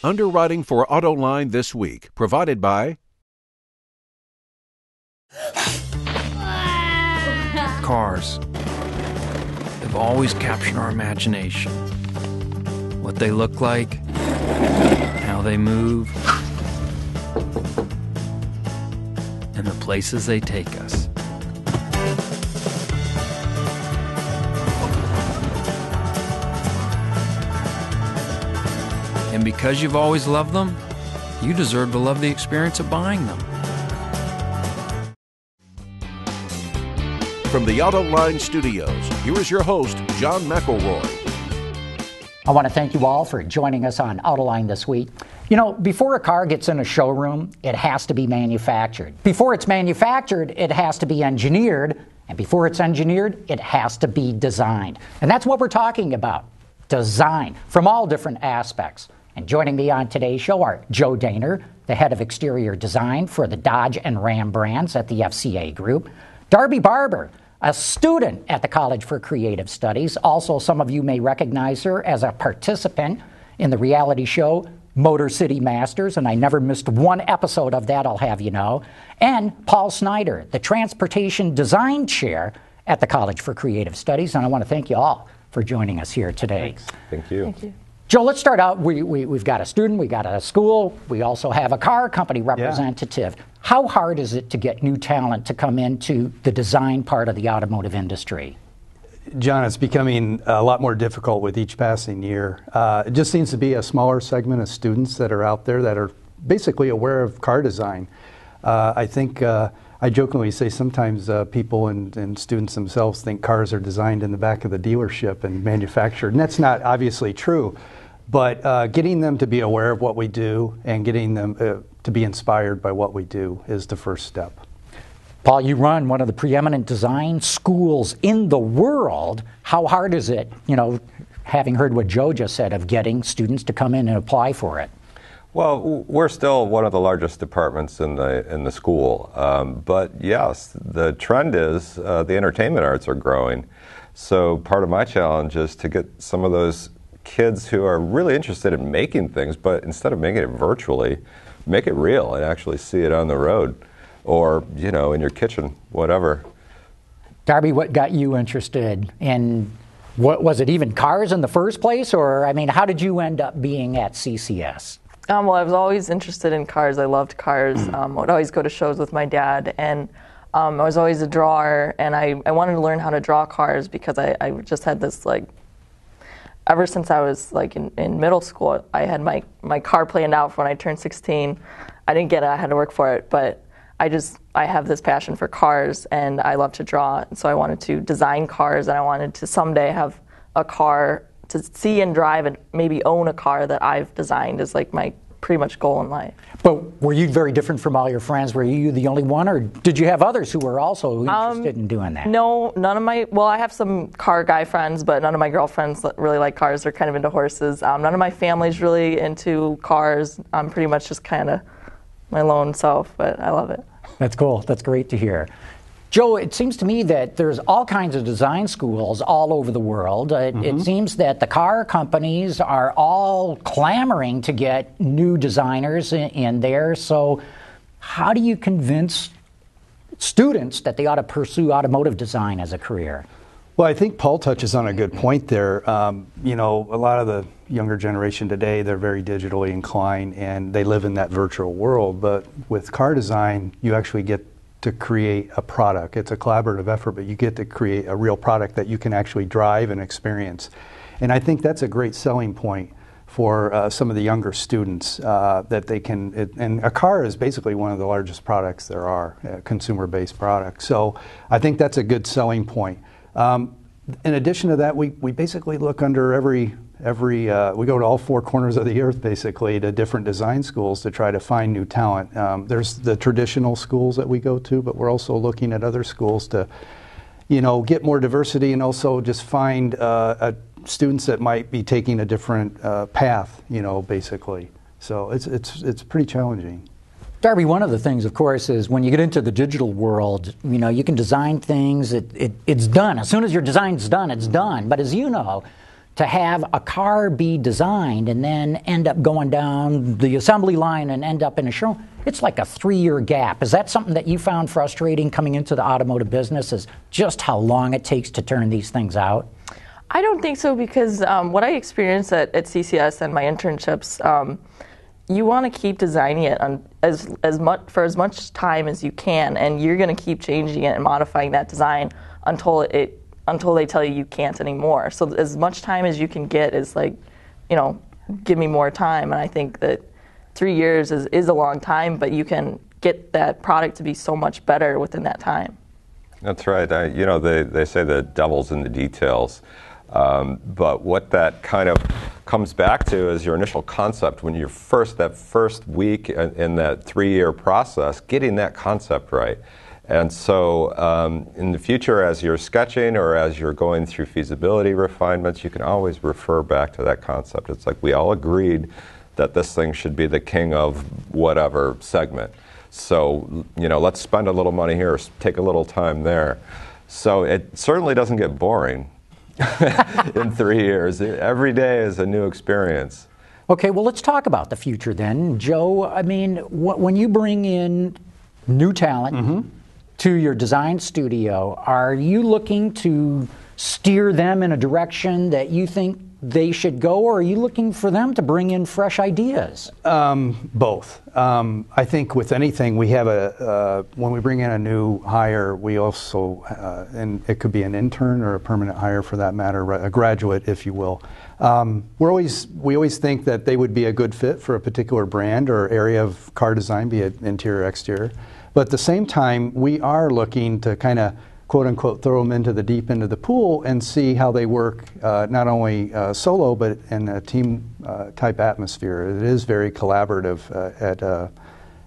Underwriting for Autoline this week, provided by Cars. They've always captured our imagination. What they look like, how they move, and the places they take us. And because you've always loved them, you deserve to love the experience of buying them. From the Autoline studios, here is your host, John McElroy. I want to thank you all for joining us on Autoline this week. You know, before a car gets in a showroom, it has to be manufactured. Before it's manufactured, it has to be engineered. And before it's engineered, it has to be designed. And that's what we're talking about, design, from all different aspects. And joining me on today's show are Joe Dehner, the head of Exterior Design for the Dodge and Ram brands at the FCA Group, Darby Barber, a student at the College for Creative Studies. Also, some of you may recognize her as a participant in the reality show Motor City Masters, and I never missed one episode of that, I'll have you know. And Paul Snyder, the Transportation Design Chair at the College for Creative Studies. And I want to thank you all for joining us here today. Thanks. Thank you. Thank you. Joe, let's start out. We've got a student, we got a school, we also have a car company representative. Yeah. How hard is it to get new talent to come into the design part of the automotive industry? John, it's becoming a lot more difficult with each passing year. It just seems to be a smaller segment of students that are out there that are basically aware of car design. I think I jokingly say sometimes people and students themselves think cars are designed in the back of the dealership and manufactured, and that's not obviously true. But getting them to be aware of what we do and getting them to be inspired by what we do is the first step. Paul, you run one of the preeminent design schools in the world. How hard is it, you know, having heard what Joe just said, of getting students to come in and apply for it? Well, we're still one of the largest departments in the school. But yes, the trend is the entertainment arts are growing. So part of my challenge is to get some of those kids who are really interested in making things, but instead of making it virtually, make it real and actually see it on the road or, you know, in your kitchen, whatever. Darby, what got you interested in, what was it, even cars in the first place? Or, I mean, how did you end up being at CCS? Well, I was always interested in cars. I loved cars. I would always go to shows with my dad, and I was always a drawer, and I wanted to learn how to draw cars because I just had this, like, ever since I was like in middle school, I had my car planned out for when I turned 16. I didn't get it, I had to work for it, but I have this passion for cars and I love to draw. And so I wanted to design cars and I wanted to someday have a car to see and drive and maybe own a car that I've designed is like my pretty much goal in life. But were you very different from all your friends? Were you the only one, or did you have others who were also interested in doing that? No, none of my, well, I have some car guy friends, but none of my girlfriends really like cars. They're kind of into horses. None of my family's really into cars. I'm pretty much just kind of my lone self, but I love it. That's cool. That's great to hear. Joe, it seems to me that there's all kinds of design schools all over the world. It seems that the car companies are all clamoring to get new designers in there. So how do you convince students that they ought to pursue automotive design as a career? Well, I think Paul touches on a good point there. You know, a lot of the younger generation today, they're very digitally inclined and they live in that virtual world. But with car design, you actually get to create a product. It's a collaborative effort, but you get to create a real product that you can actually drive and experience. And I think that's a great selling point for some of the younger students that they can, and a car is basically one of the largest products there are, consumer-based products. So I think that's a good selling point. In addition to that, we basically look under every we go to all four corners of the earth basically to different design schools to try to find new talent. There's the traditional schools that we go to, but we're also looking at other schools to, you know, get more diversity and also just find students that might be taking a different path, you know, basically. So it's pretty challenging. Darby, one of the things, of course, is when you get into the digital world, you know, you can design things, it's done. As soon as your design's done, it's done. But as you know, to have a car be designed and then end up going down the assembly line and end up in a showroom, it's like a 3-year gap. Is that something that you found frustrating coming into the automotive business, is just how long it takes to turn these things out? I don't think so, because what I experienced at CCS and my internships, you want to keep designing it for as much time as you can, and you're going to keep changing it and modifying that design until they tell you can't anymore. So as much time as you can get is like, give me more time. And I think that 3 years is a long time, but you can get that product to be so much better within that time. That's right. They say the devil's in the details. But what that kind of comes back to is your initial concept. When that first week in that 3-year process, getting that concept right. And so in the future, as you're sketching or as you're going through feasibility refinements, you can always refer back to that concept. It's like we all agreed that this thing should be the king of whatever segment. So, let's spend a little money here, take a little time there. So it certainly doesn't get boring in 3 years. Every day is a new experience. Okay, well, let's talk about the future then. Joe, I mean, when you bring in new talent to your design studio, are you looking to steer them in a direction that you think they should go, or are you looking for them to bring in fresh ideas? Both. I think with anything, we have when we bring in a new hire, we also, and it could be an intern or a permanent hire for that matter, a graduate, if you will. We always think that they would be a good fit for a particular brand or area of car design, be it interior or exterior. But at the same time, we are looking to kind of, quote unquote, throw them into the deep end of the pool and see how they work, not only solo, but in a team type atmosphere. It is very collaborative at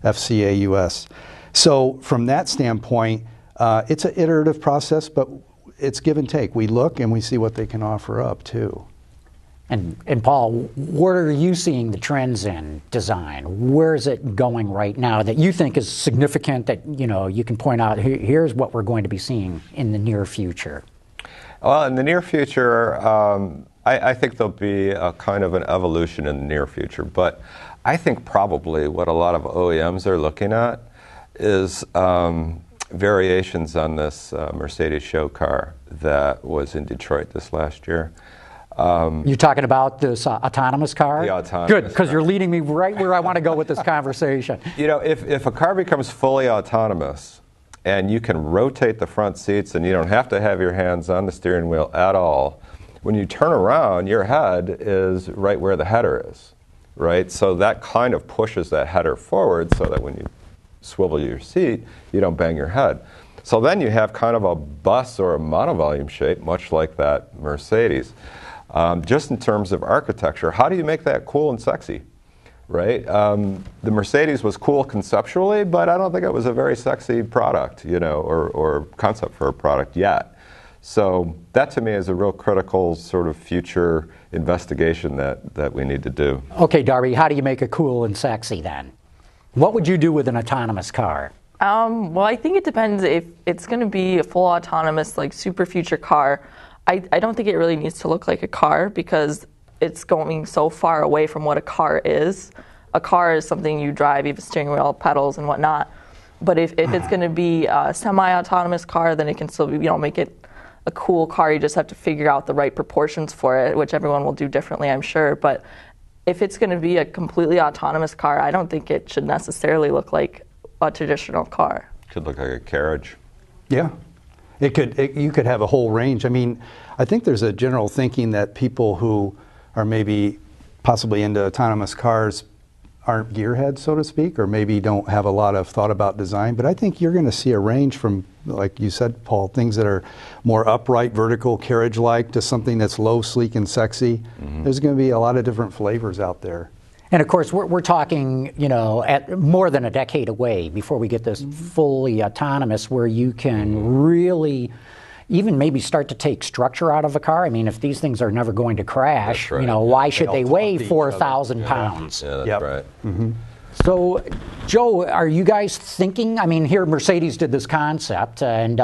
FCA US. So from that standpoint, it's an iterative process, but it's give and take. We look and we see what they can offer up too. And Paul, where are you seeing the trends in design? Where is it going right now that you think is significant, that you can point out, here's what we're going to be seeing in the near future? Well, in the near future, I think there'll be a kind of an evolution in the near future. But I think probably what a lot of OEMs are looking at is variations on this Mercedes show car that was in Detroit this last year. You're talking about this autonomous car? The autonomous Good, because you're leading me right where I want to go with this conversation. If a car becomes fully autonomous and you can rotate the front seats and you don't have to have your hands on the steering wheel at all, when you turn around, your head is right where the header is, right? So that kind of pushes that header forward so that when you swivel your seat, you don't bang your head. So then you have kind of a bus or a monovolume shape, much like that Mercedes. Just in terms of architecture, how do you make that cool and sexy, right? The Mercedes was cool conceptually, but I don't think it was a very sexy product, or concept for a product yet. So that to me is a real critical sort of future investigation that we need to do. Okay, Darby, how do you make it cool and sexy then? What would you do with an autonomous car? Well, I think it depends. If it's going to be a full autonomous, like super future car, I don't think it really needs to look like a car, because it's going so far away from what a car is. A car is something you drive, you have a steering wheel, pedals, and whatnot. But if it's going to be a semi-autonomous car, then it can still be, make it a cool car. You just have to figure out the right proportions for it, which everyone will do differently, I'm sure. But if it's going to be a completely autonomous car, I don't think it should necessarily look like a traditional car. Could look like a carriage. Yeah. You could have a whole range. I mean, I think there's a general thinking that people who are maybe possibly into autonomous cars aren't gearheads, so to speak, or maybe don't have a lot of thought about design. But I think you're going to see a range from, like you said, Paul, things that are more upright, vertical, carriage-like, to something that's low, sleek, and sexy. Mm-hmm. There's going to be a lot of different flavors out there. And of course, we're talking, at more than a decade away before we get this fully autonomous, where you can really even maybe start to take structure out of a car. I mean, if these things are never going to crash, right. Why should they weigh 4,000 pounds? Yeah, that's right. Mm-hmm. So, Joe, are you guys thinking, I mean, here Mercedes did this concept, and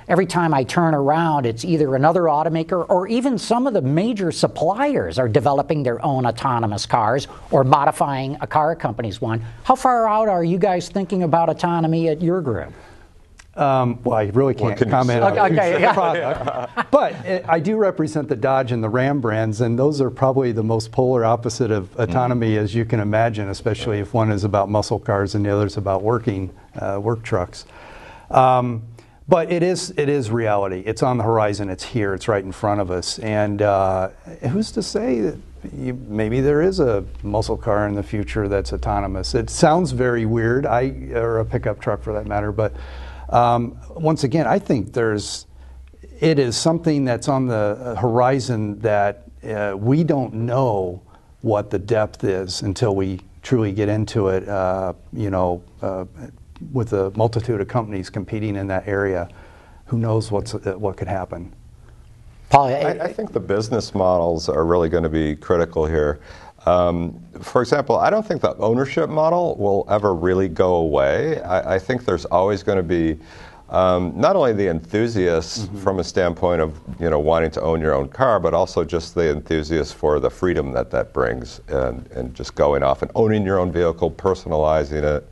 every time I turn around, it's either another automaker or even some of the major suppliers are developing their own autonomous cars or modifying a car company's one. How far out are you guys thinking about autonomy at your group? Well, I really can't comment on the product. But I do represent the Dodge and the Ram brands, and those are probably the most polar opposite of autonomy as you can imagine, especially if one is about muscle cars and the other is about work trucks. But it is reality. It's on the horizon. It's here. It's right in front of us. And who's to say that maybe there is a muscle car in the future that's autonomous? It sounds very weird, or a pickup truck for that matter, but once again, I think it is something that's on the horizon that we don't know what the depth is until we truly get into it, with a multitude of companies competing in that area. Who knows what could happen? Paul, I think the business models are really going to be critical here. For example, I don't think the ownership model will ever really go away. I think there's always going to be not only the enthusiasts from a standpoint of wanting to own your own car, but also just the enthusiasts for the freedom that brings, and just going off and owning your own vehicle, personalizing it,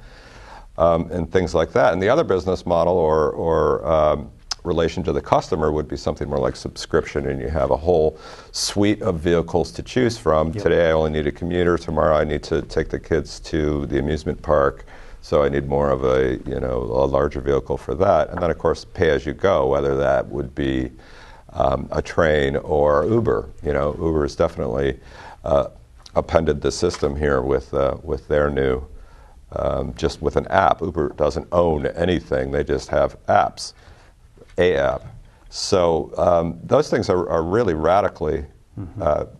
and things like that. And the other business model or relation to the customer would be something more like subscription, and you have a whole suite of vehicles to choose from. Yep. Today I only need a commuter, tomorrow I need to take the kids to the amusement park, so I need more of a larger vehicle for that. And then of course pay as you go, whether that would be a train or Uber. Uber has definitely appended the system here with their new just with an app. Uber doesn't own anything, they just have apps. app. So those things are really radically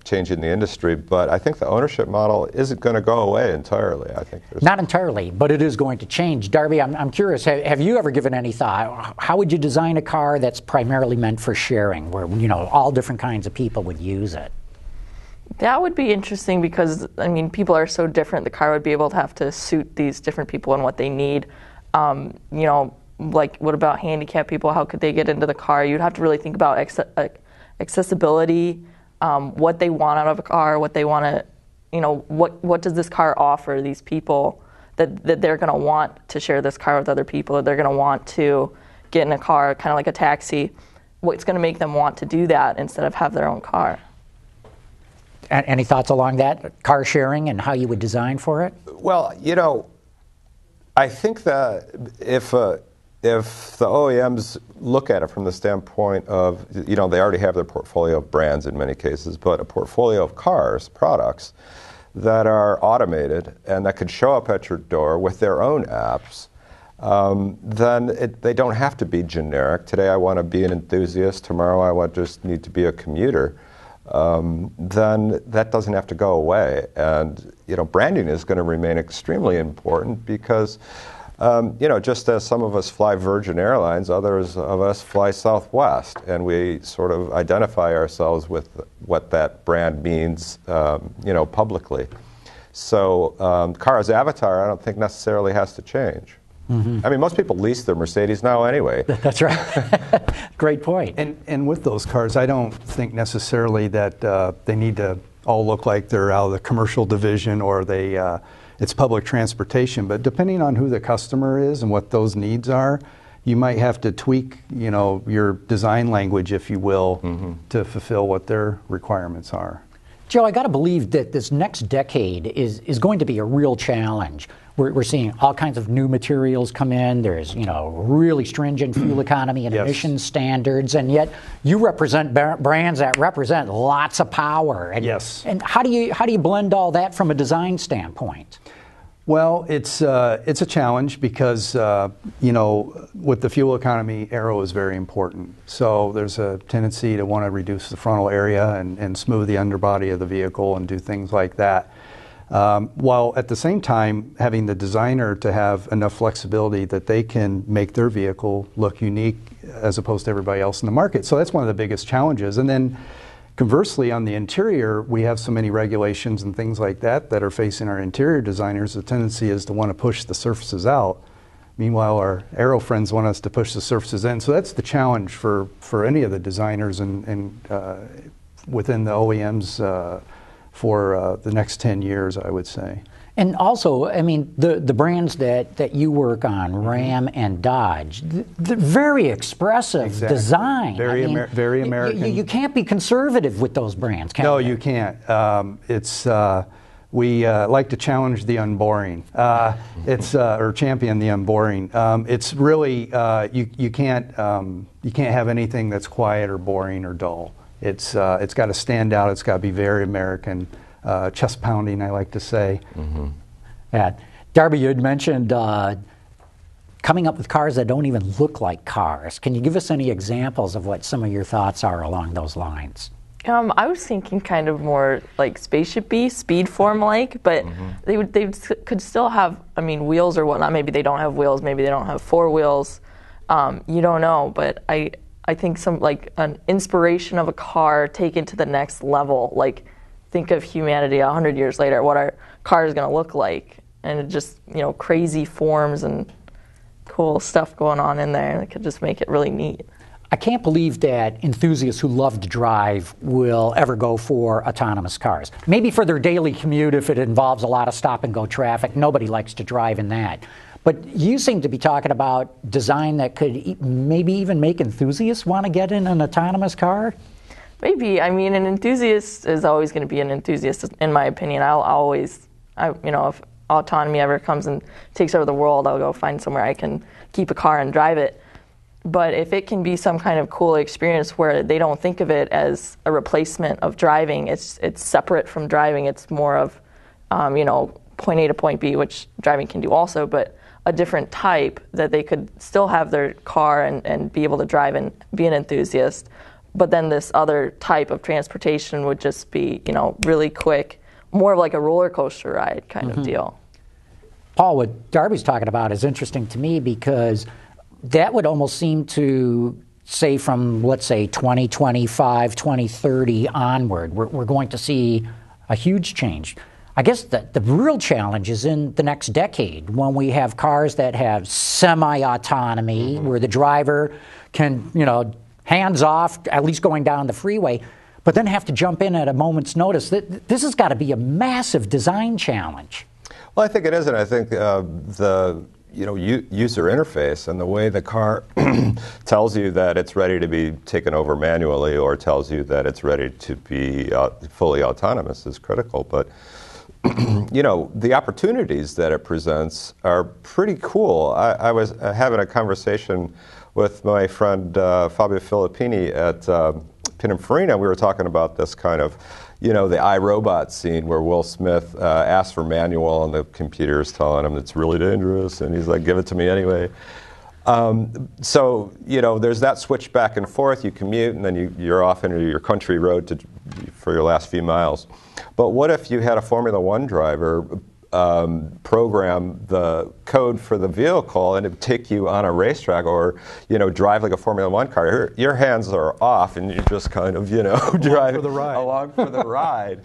changing the industry, but I think the ownership model isn't going to go away entirely. I think not entirely, but it is going to change. Darby, I'm curious, have you ever given any thought, how would you design a car that's primarily meant for sharing, where all different kinds of people would use it? That would be interesting because, I mean, people are so different. The car would be able to have to suit these different people and what they need. Like, what about handicapped people? How could they get into the car? You'd have to really think about accessibility, what they want out of a car, what they want to, what does this car offer these people that they're going to want to share this car with other people, that they're going to want to get in a car, kind of like a taxi. What's going to make them want to do that instead of have their own car? Any thoughts along that, car sharing and how you would design for it? Well, I think that if the OEMs look at it from the standpoint of, they already have their portfolio of brands in many cases, but a portfolio of cars, products that are automated and that could show up at your door with their own apps, then they don't have to be generic. Today I want to be an enthusiast, tomorrow I just need to be a commuter. Then that doesn't have to go away. And, branding is going to remain extremely important because, just as some of us fly Virgin Airlines, others of us fly Southwest, and we sort of identify ourselves with what that brand means, publicly. So car's avatar, I don't think necessarily has to change. I mean, most people lease their Mercedes now anyway. That's right. Great point. And with those cars, I don't think necessarily that they need to all look like they're out of the commercial division or it's public transportation. But depending on who the customer is and what those needs are, you might have to tweak, your design language, if you will, to fulfill what their requirements are. Joe, I got to believe that this next decade is going to be a real challenge. We're seeing all kinds of new materials come in. There's, really stringent fuel economy and emission standards, and yet you represent brands that represent lots of power. And, and how do you blend all that from a design standpoint? Well, it's a challenge because with the fuel economy, aero is very important. So there's a tendency to want to reduce the frontal area and smooth the underbody of the vehicle and do things like that. While at the same time having the designer to have enough flexibility that they can make their vehicle look unique as opposed to everybody else in the market. So that's one of the biggest challenges. And then Conversely, on the interior, we have so many regulations and things like that that are facing our interior designers. The tendency is to want to push the surfaces out. Meanwhile, our aero friends want us to push the surfaces in. So that's the challenge for any of the designers and within the OEMs for the next 10 years, I would say. And also, I mean, the brands that you work on, Ram and Dodge, they're very expressive design. Very American. You can't be conservative with those brands, can you? No, you can't. We like to challenge the unboring. Or champion the unboring. It's really you can't have anything that's quiet or boring or dull. It's got to stand out. It's got to be very American. Chest pounding, I like to say. Mm-hmm. Yeah. Darby, you had mentioned coming up with cars that don't even look like cars. Can you give us any examples of what some of your thoughts are along those lines? I was thinking kind of more like spaceship-y, speed form-like, but they could still have, I mean, wheels or whatnot. Maybe they don't have wheels. Maybe they don't have four wheels. You don't know, but I think some like an inspiration of a car taken to the next level, like. Think of humanity 100 years later, what our car is going to look like, and it just, you know, crazy forms and cool stuff going on in there that could just make it really neat. I can't believe that enthusiasts who love to drive will ever go for autonomous cars. Maybe for their daily commute if it involves a lot of stop-and-go traffic. Nobody likes to drive in that. But you seem to be talking about design that could maybe even make enthusiasts want to get in an autonomous car? Maybe. I mean, an enthusiast is always going to be an enthusiast, in my opinion. You know, if autonomy ever comes and takes over the world, I'll go find somewhere I can keep a car and drive it. But if it can be some kind of cool experience where they don't think of it as a replacement of driving, it's separate from driving. It's more of, you know, point A to point B, which driving can do also, but a different type that they could still have their car and be able to drive and be an enthusiast. But then this other type of transportation would just be, you know, really quick, more of like a roller coaster ride kind of deal. Paul, what Darby's talking about is interesting to me because that would almost seem to say from, let's say, 2025, 2030 onward, we're going to see a huge change. I guess the real challenge is in the next decade when we have cars that have semi-autonomy, where the driver can, you know, hands off, at least going down the freeway, but then have to jump in at a moment's notice. This has got to be a massive design challenge. Well, I think it is, and I think the user interface and the way the car tells you that it's ready to be taken over manually or tells you that it's ready to be fully autonomous is critical. But you know, the opportunities that it presents are pretty cool. I was having a conversation with my friend Fabio Filippini at Pininfarina. We were talking about this kind of, you know, the iRobot scene where Will Smith asks for manual and the computer is telling him it's really dangerous, and he's like, give it to me anyway. So, you know, there's that switch back and forth. You commute, and then you're off into your country road for your last few miles. But what if you had a Formula One driver program the code for the vehicle and it would take you on a racetrack or, you know, drive like a Formula One car? Your hands are off and you just kind of, you know, drive along for the ride.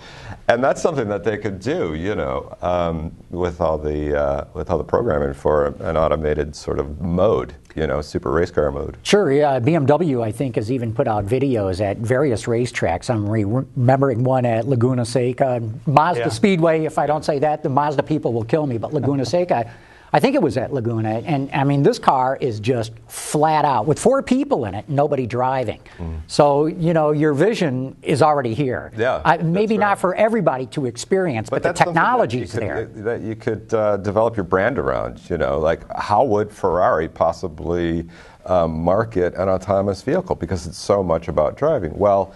And that's something that they could do, you know, with all the programming for an automated sort of mode, you know, super race car mode. Sure, yeah. BMW, I think, has even put out videos at various racetracks. I'm remembering one at Laguna Seca, Mazda Speedway. If I don't say that, the Mazda people will kill me, but Laguna Seca, I think it was at Laguna. And I mean, this car is just flat out with 4 people in it, nobody driving. So, you know, your vision is already here. Yeah, maybe not for everybody to experience, but the technology's there. That you could develop your brand around, you know, like how would Ferrari possibly market an autonomous vehicle because it's so much about driving? Well,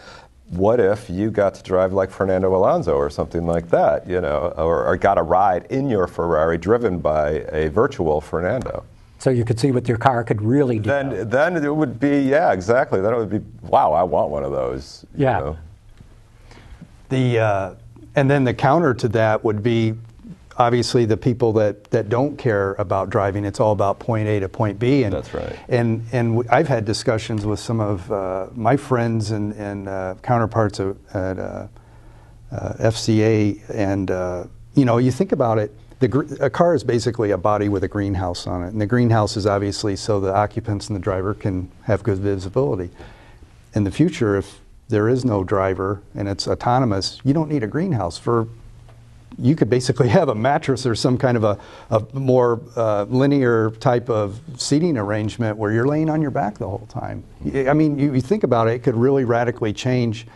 what if you got to drive like Fernando Alonso or something like that, you know, or got a ride in your Ferrari driven by a virtual Fernando? So you could see what your car could really do. Then it would be, yeah, exactly. Then it would be, wow, I want one of those. Yeah. You know? And then the counter to that would be obviously the people that don't care about driving, it's all about point A to point B. And that's right. And I've had discussions with some of my friends and counterparts at FCA, and you think about it. A car is basically a body with a greenhouse on it, and the greenhouse is obviously so the occupants and the driver can have good visibility. In the future, if there is no driver and it's autonomous, you don't need a greenhouse. You could basically have a mattress or some kind of a more linear type of seating arrangement where you're laying on your back the whole time. I mean, you think about it, it could really radically change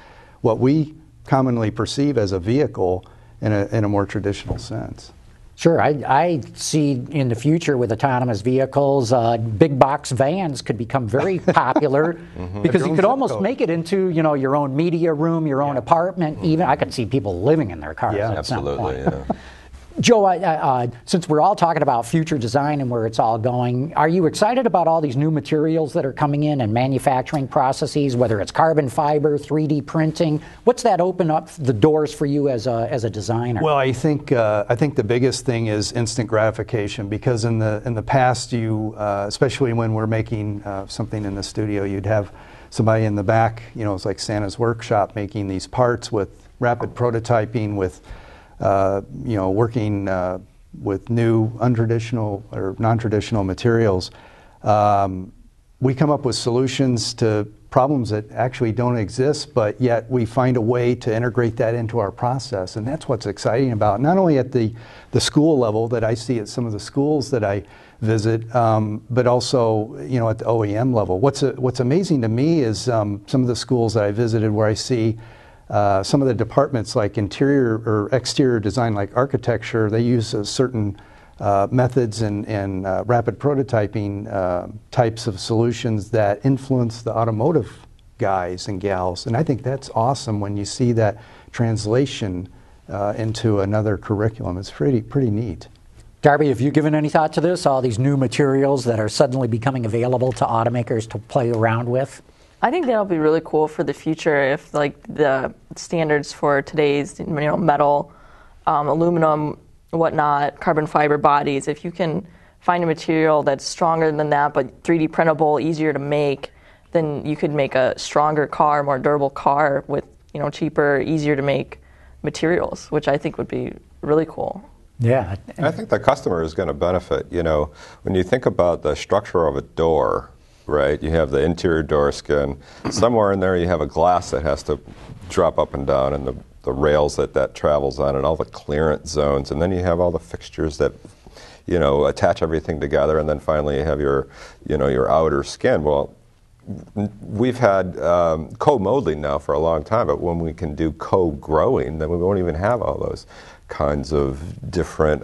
what we commonly perceive as a vehicle in a more traditional sense. Sure, I see in the future with autonomous vehicles, big box vans could become very popular because you could almost make it into your own media room, your own apartment. Even I could see people living in their cars. Yeah, at some absolutely. point. Joe, since we're all talking about future design and where it's all going, are you excited about all these new materials that are coming in and manufacturing processes, whether it's carbon fiber, 3D printing? What's that open up the doors for you as a designer? Well, I think the biggest thing is instant gratification, because in the past, especially when we're making something in the studio, you'd have somebody in the back, it's like Santa's workshop, making these parts with rapid prototyping, with working with new untraditional or non-traditional materials. We come up with solutions to problems that actually don't exist, but yet we find a way to integrate that into our process. And that's what's exciting about, not only at the school level that I see at some of the schools that I visit, but also at the OEM level. What's amazing to me is some of the schools that I visited where I see some of the departments like interior or exterior design, like architecture, they use certain methods and rapid prototyping types of solutions that influence the automotive guys and gals. And I think that's awesome when you see that translation into another curriculum. It's pretty neat. Darby, have you given any thought to this, all these new materials that are suddenly becoming available to automakers to play around with? I think that'll be really cool for the future if the standards for today's metal, aluminum, whatnot, carbon fiber bodies, if you can find a material that's stronger than that but 3D printable, easier to make, then you could make a stronger car, more durable car with cheaper, easier to make materials, which I think would be really cool. Yeah. I think the customer is going to benefit. When you think about the structure of a door, right? You have the interior door skin. Somewhere in there you have a glass that has to drop up and down, and the rails that travels on, and all the clearance zones. And then you have all the fixtures that, attach everything together. And then finally you have your outer skin. Well, we've had co-molding now for a long time, but when we can do co-growing, then we won't even have all those kinds of different,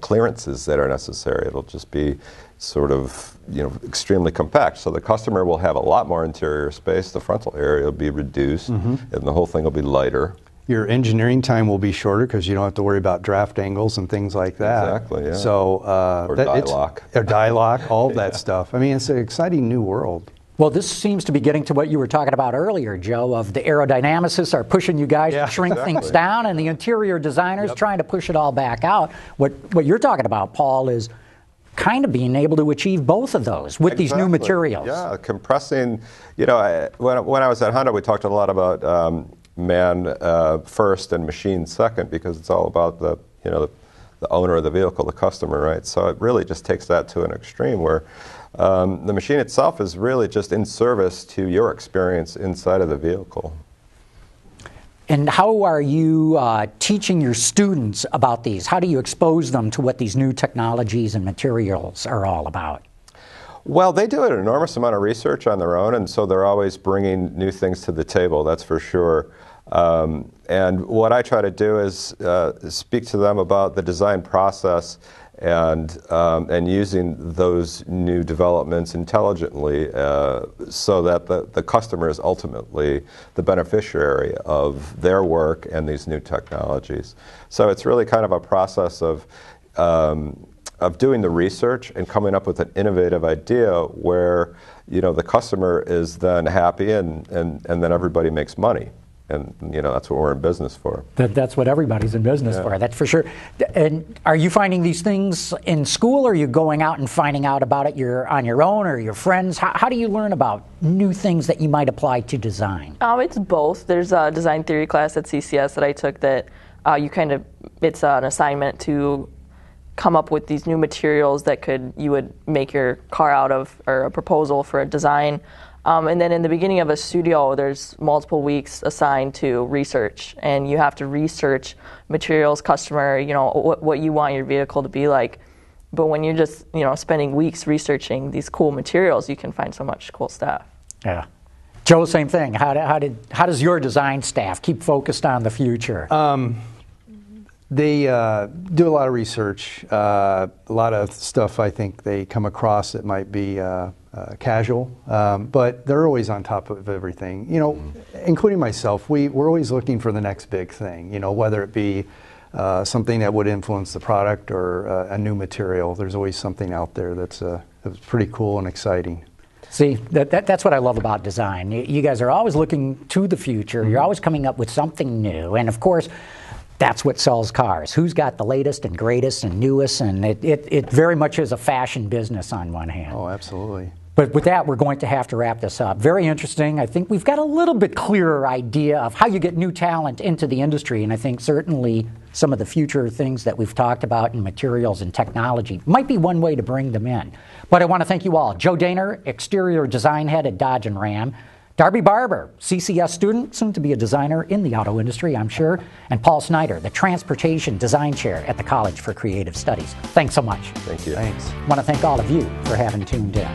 clearances that are necessary. It'll just be sort of, extremely compact. So the customer will have a lot more interior space. The frontal area will be reduced, and the whole thing will be lighter. Your engineering time will be shorter because you don't have to worry about draft angles and things like that. Exactly, yeah. So, or die lock. Or die lock, all of that stuff. I mean, it's an exciting new world. Well, this seems to be getting to what you were talking about earlier, Joe, of the aerodynamicists are pushing you guys to shrink things down, and the interior designers trying to push it all back out. What you're talking about, Paul, is kind of being able to achieve both of those with these new materials. Yeah, compressing. When I was at Honda, we talked a lot about man first and machine second, because it's all about the owner of the vehicle, the customer, right? So it really just takes that to an extreme where the machine itself is really just in service to your experience inside of the vehicle. And how are you teaching your students about these? How do you expose them to what these new technologies and materials are all about? Well, they do an enormous amount of research on their own, and so they're always bringing new things to the table, that's for sure. And what I try to do is speak to them about the design process and using those new developments intelligently so that the customer is ultimately the beneficiary of their work and these new technologies. So it's really kind of a process of doing the research and coming up with an innovative idea where the customer is then happy and then everybody makes money. And that's what we're in business for. That's what everybody's in business for, that's for sure. And are you finding these things in school, or are you going out and finding out about it on your own, or your friends? How do you learn about new things that you might apply to design? It's both. There's a design theory class at CCS that I took that it's an assignment to come up with these new materials that you would make your car out of, or a proposal for a design. And then in the beginning of a studio, there's multiple weeks assigned to research, and you have to research materials, customer, what you want your vehicle to be like. But when you're just, spending weeks researching these cool materials, you can find so much cool stuff. Yeah. Joe, same thing. How does your design staff keep focused on the future? They do a lot of research, a lot of stuff I think they come across that might be casual, but they're always on top of everything, including myself. We're always looking for the next big thing, whether it be something that would influence the product or a new material. There's always something out there that's pretty cool and exciting. See, that's what I love about design. You guys are always looking to the future. You're always coming up with something new, and of course, that's what sells cars. Who's got the latest and greatest and newest? And it very much is a fashion business on one hand. Oh, absolutely. But with that, we're going to have to wrap this up. Very interesting. I think we've got a little bit clearer idea of how you get new talent into the industry, and I think certainly some of the future things that we've talked about in materials and technology might be one way to bring them in. But I want to thank you all. Joe Dehner, Exterior Design Head at Dodge and Ram. Darby Barber, CCS student, soon to be a designer in the auto industry, I'm sure. And Paul Snyder, the Transportation Design Chair at the College for Creative Studies. Thanks so much. Thank you. Thanks. I want to thank all of you for having tuned in.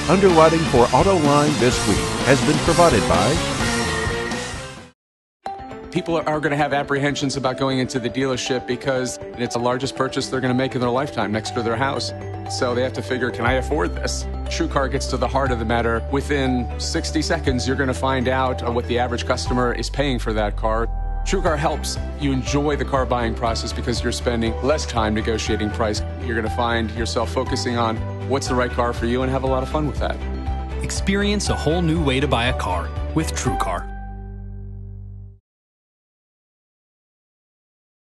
Underlighting for Autoline this week has been provided by... People are going to have apprehensions about going into the dealership because it's the largest purchase they're going to make in their lifetime next to their house. So they have to figure, can I afford this? TrueCar gets to the heart of the matter. Within 60 seconds, you're going to find out what the average customer is paying for that car. TrueCar helps you enjoy the car buying process because you're spending less time negotiating price. You're going to find yourself focusing on what's the right car for you and have a lot of fun with that. Experience a whole new way to buy a car with TrueCar.